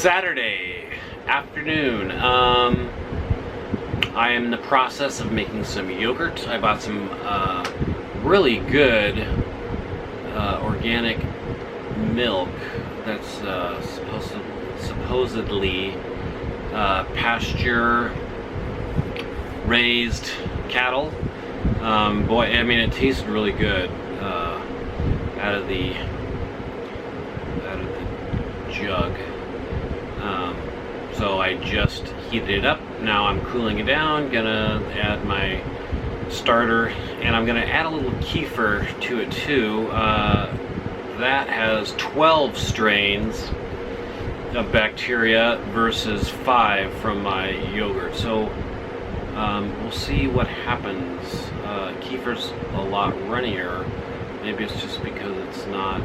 Saturday afternoon. I am in the process of making some yogurt. I bought some really good organic milk that's supposedly pasture raised cattle. Boy, I mean, it tasted really good out of the jug. So I just heated it up. Now I'm cooling it down. Gonna add my starter, and I'm gonna add a little kefir to it too. That has 12 strains of bacteria versus 5 from my yogurt. So we'll see what happens. Kefir's a lot runnier. Maybe it's just because it's not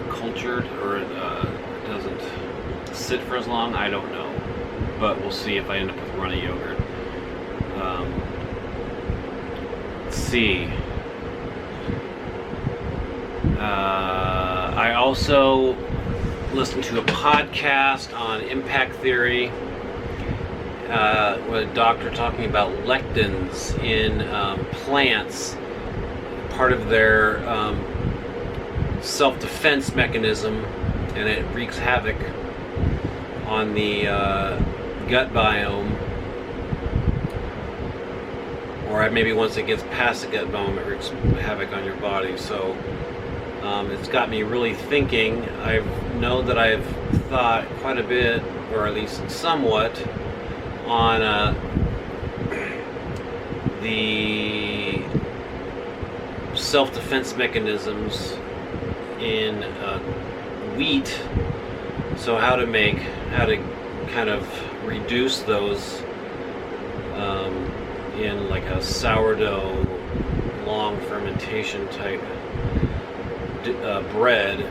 cultured, or it doesn't sit for as long. I don't know, but we'll see if I end up with runny yogurt. Let's see. I also listened to a podcast on impact theory with a doctor talking about lectins in plants, part of their self-defense mechanism, and it wreaks havoc on the gut biome, or maybe once it gets past the gut biome, it wreaks havoc on your body. So it's got me really thinking. I know that I've thought quite a bit, or at least somewhat, on the self-defense mechanisms in wheat. So how to kind of reduce those in like a sourdough long fermentation type bread.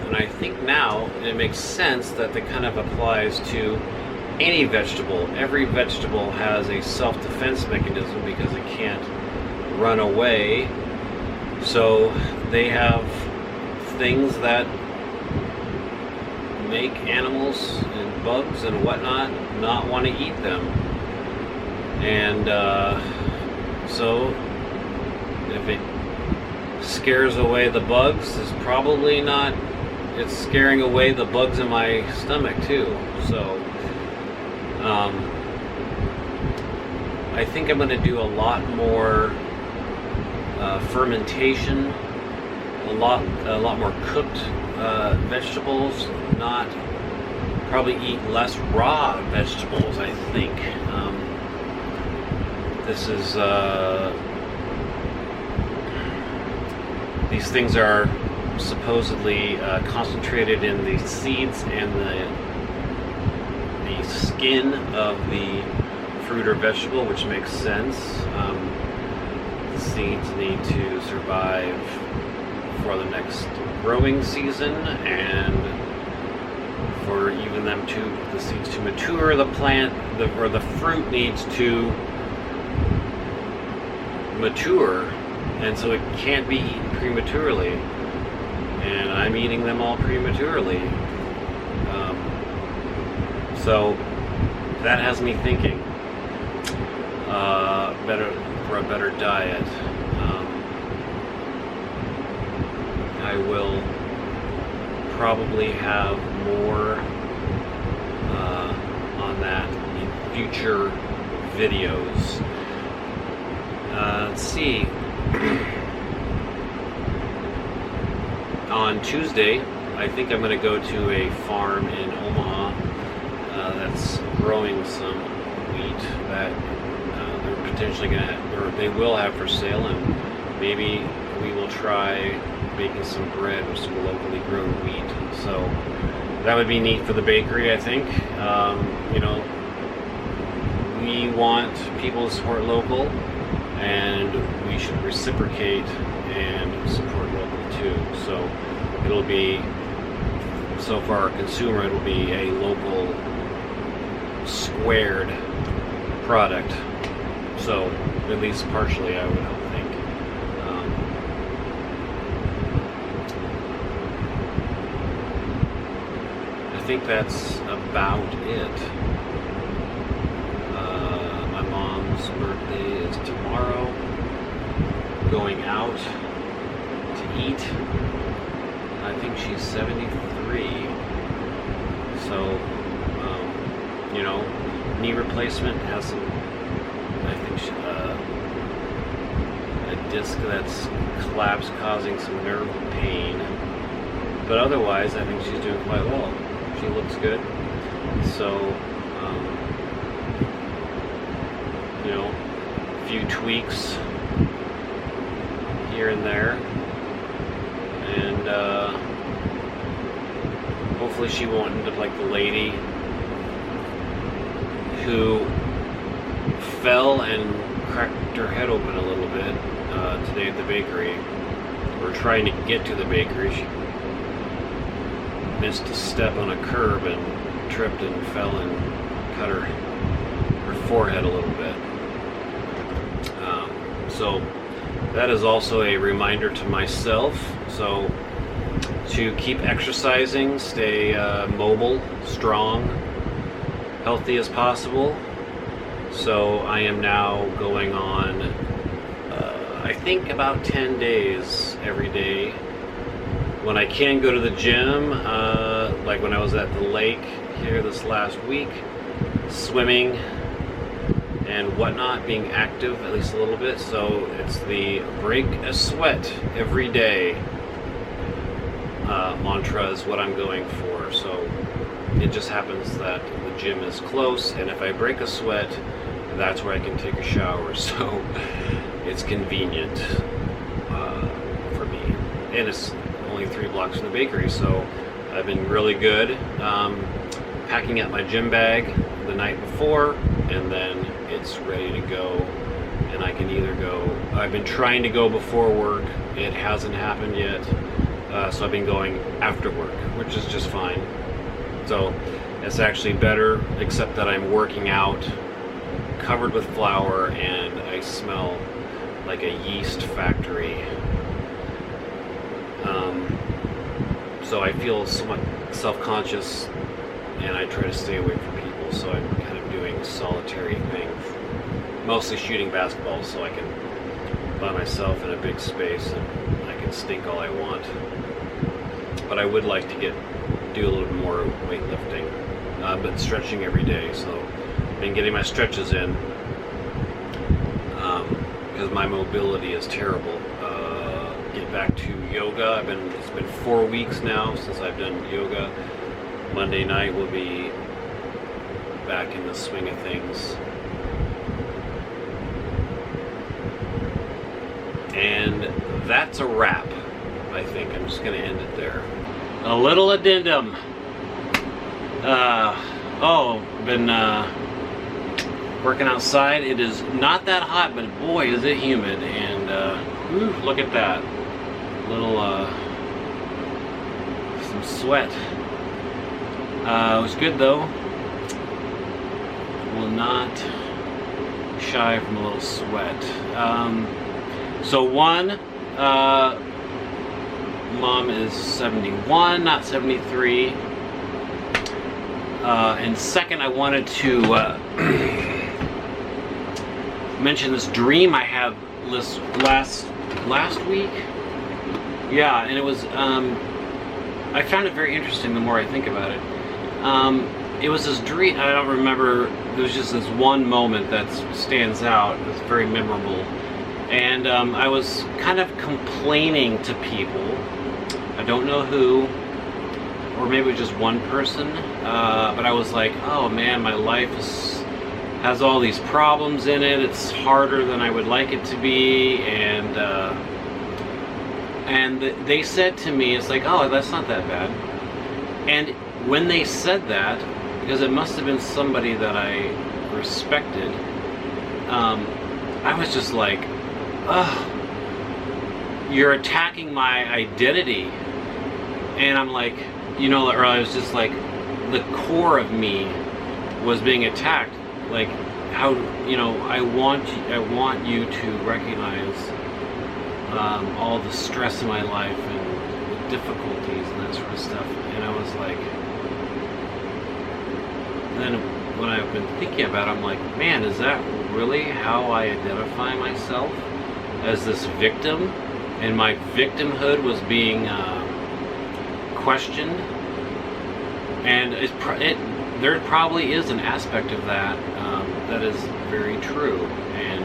And I think now it makes sense that that kind of applies to any vegetable. Every vegetable has a self-defense mechanism because it can't run away. So they have things that make animals and bugs and whatnot not want to eat them. And so if it scares away the bugs, it's scaring away the bugs in my stomach too. So I think I'm going to do a lot more fermentation, a lot more cooked vegetables, probably eat less raw vegetables, I think. These things are supposedly concentrated in the seeds and the skin of the fruit or vegetable, which makes sense. The seeds need to survive for the next growing season, and for even the seeds to mature, the plant or the fruit needs to mature, and so it can't be eaten prematurely. And I'm eating them all prematurely. So that has me thinking for a better diet. I will probably have more on that in future videos. Let's see. On Tuesday, I think I'm going to go to a farm in Omaha that's growing some wheat that they're potentially going to, or they will have for sale, and maybe we will try making some bread with some locally grown wheat. So that would be neat for the bakery, I think. We want people to support local, and we should reciprocate and support local too. So it'll be, so for our consumer, it'll be a local squared product. So at least partially, I would think. think that's about it. My mom's birthday is tomorrow. Going out to eat. I think she's 73. So, you know, knee replacement, has some, I think, a disc that's collapsed, causing some nerve pain. But otherwise, I think she's doing quite well. She looks good. So, you know, a few tweaks here and there. And hopefully she won't end up like the lady who fell and cracked her head open a little bit today at the bakery. We're trying to get to the bakery. She missed a step on a curb and tripped and fell and cut her forehead a little bit. So that is also a reminder to myself. So to keep exercising, stay mobile, strong, healthy as possible. So I am now going on, I think about 10 days every day. When I can go to the gym, like when I was at the lake here this last week, swimming and whatnot, being active at least a little bit. So it's the break a sweat every day mantra is what I'm going for. So it just happens that the gym is close, and if I break a sweat, that's where I can take a shower. So it's convenient for me, and it's only 3 blocks from the bakery. So I've been really good packing up my gym bag the night before, and then it's ready to go, and I can either go, I've been trying to go before work, it hasn't happened yet, so I've been going after work, which is just fine. So it's actually better, except that I'm working out covered with flour and I smell like a yeast factory. So I feel somewhat self-conscious, and I try to stay away from people, so I'm kind of doing solitary things, mostly shooting basketballs, so I can by myself in a big space and I can stink all I want. But I would like to do a little bit more weightlifting, but stretching every day. So I've been getting my stretches in because my mobility is terrible. Get back to yoga. It's been 4 weeks now since I've done yoga. Monday night we'll be back in the swing of things. And that's a wrap, I think. I'm just going to end it there. A little addendum. Been working outside. It is not that hot, but boy, is it humid. And look at that. Little, some sweat. It was good though. Will not shy from a little sweat. So one, mom is 71, not 73. And second, I wanted to mention this dream I had last week. Yeah, and it was, I found it very interesting the more I think about it. It was this dream, I don't remember, there was just this one moment that stands out, it's very memorable. And I was kind of complaining to people, I don't know who, or maybe just one person, but I was like, oh man, my life has all these problems in it, it's harder than I would like it to be, and they said to me, it's like, oh, that's not that bad. And when they said that, because it must have been somebody that I respected, I was just like, oh, you're attacking my identity. And I'm like, you know, or I was just like, the core of me was being attacked. Like, how, you know, I want you to recognize all the stress in my life and the difficulties and that sort of stuff. And I was like, then when I've been thinking about it, I'm like, man, is that really how I identify myself? As this victim? And my victimhood was being questioned? And there probably is an aspect of that that is very true. And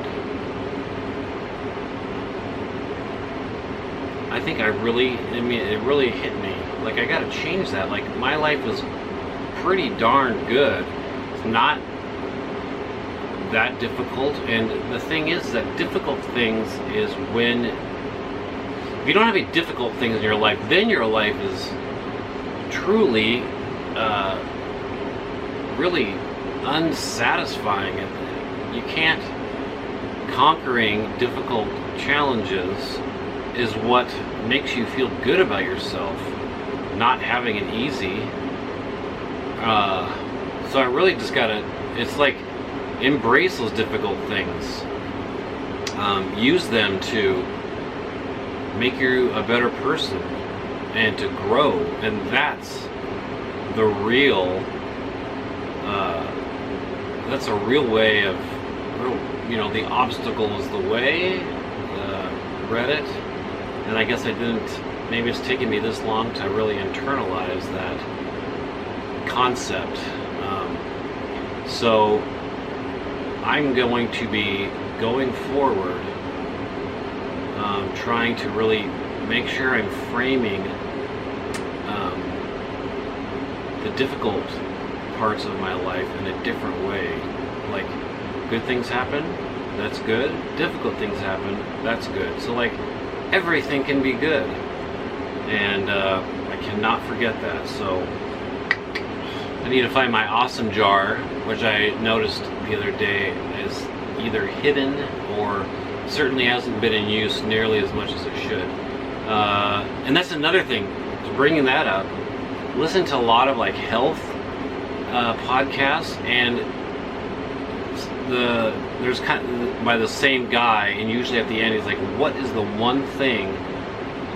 I think it really hit me. Like, I gotta change that. Like, my life was pretty darn good. It's not that difficult. And the thing is that difficult things is when, if you don't have any difficult things in your life, then your life is truly really unsatisfying. And you can't, conquering difficult challenges is what makes you feel good about yourself. Not having it easy. So I really just gotta, it's like, embrace those difficult things. Use them to make you a better person and to grow. And that's the real, that's a real way of, the obstacle is the way, Reddit. And I guess I didn't, maybe it's taken me this long to really internalize that concept. So I'm going to be going forward, trying to really make sure I'm framing the difficult parts of my life in a different way. Like, good things happen, that's good. Difficult things happen, that's good. So, like, everything can be good. And I cannot forget that. So I need to find my awesome jar, which I noticed the other day is either hidden or certainly hasn't been in use nearly as much as it should. And that's another thing, bringing that up. Listen to a lot of like health podcasts, and there's kind of by the same guy, and usually at the end he's like, what is the one thing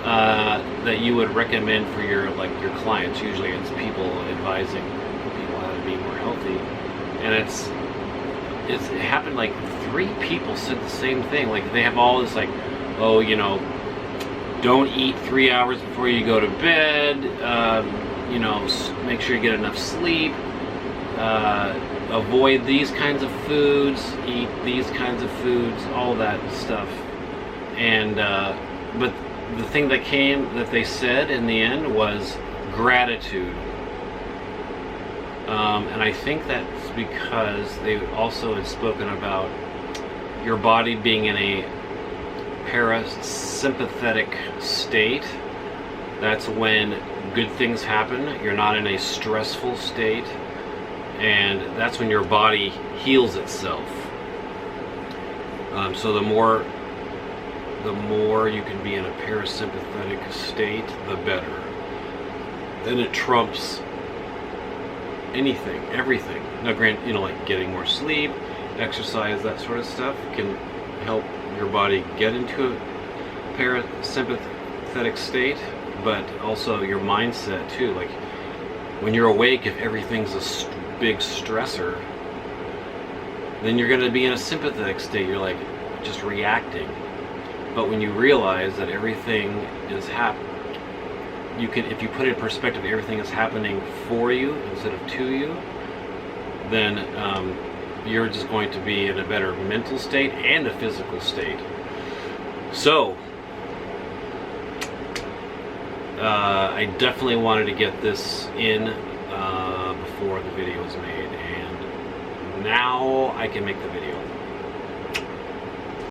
that you would recommend for your clients? Usually it's people advising people how to be more healthy, and it happened like 3 people said the same thing. Like, they have all this like, oh, don't eat 3 hours before you go to bed, make sure you get enough sleep, avoid these kinds of foods, eat these kinds of foods, all that stuff. And but the thing that they said in the end was gratitude. And I think that's because they also had spoken about your body being in a parasympathetic state. That's when good things happen. You're not in a stressful state. And that's when your body heals itself. So the more you can be in a parasympathetic state, the better. Then it trumps anything, everything. Now, like getting more sleep, exercise, that sort of stuff can help your body get into a parasympathetic state, but also your mindset too. Like, when you're awake, if everything's a big stressor, then you're going to be in a sympathetic state. You're like just reacting. But when you realize that everything is if you put it in perspective, everything is happening for you instead of to you, then you're just going to be in a better mental state and a physical state. So I definitely wanted to get this in before the video was made, and now I can make the video.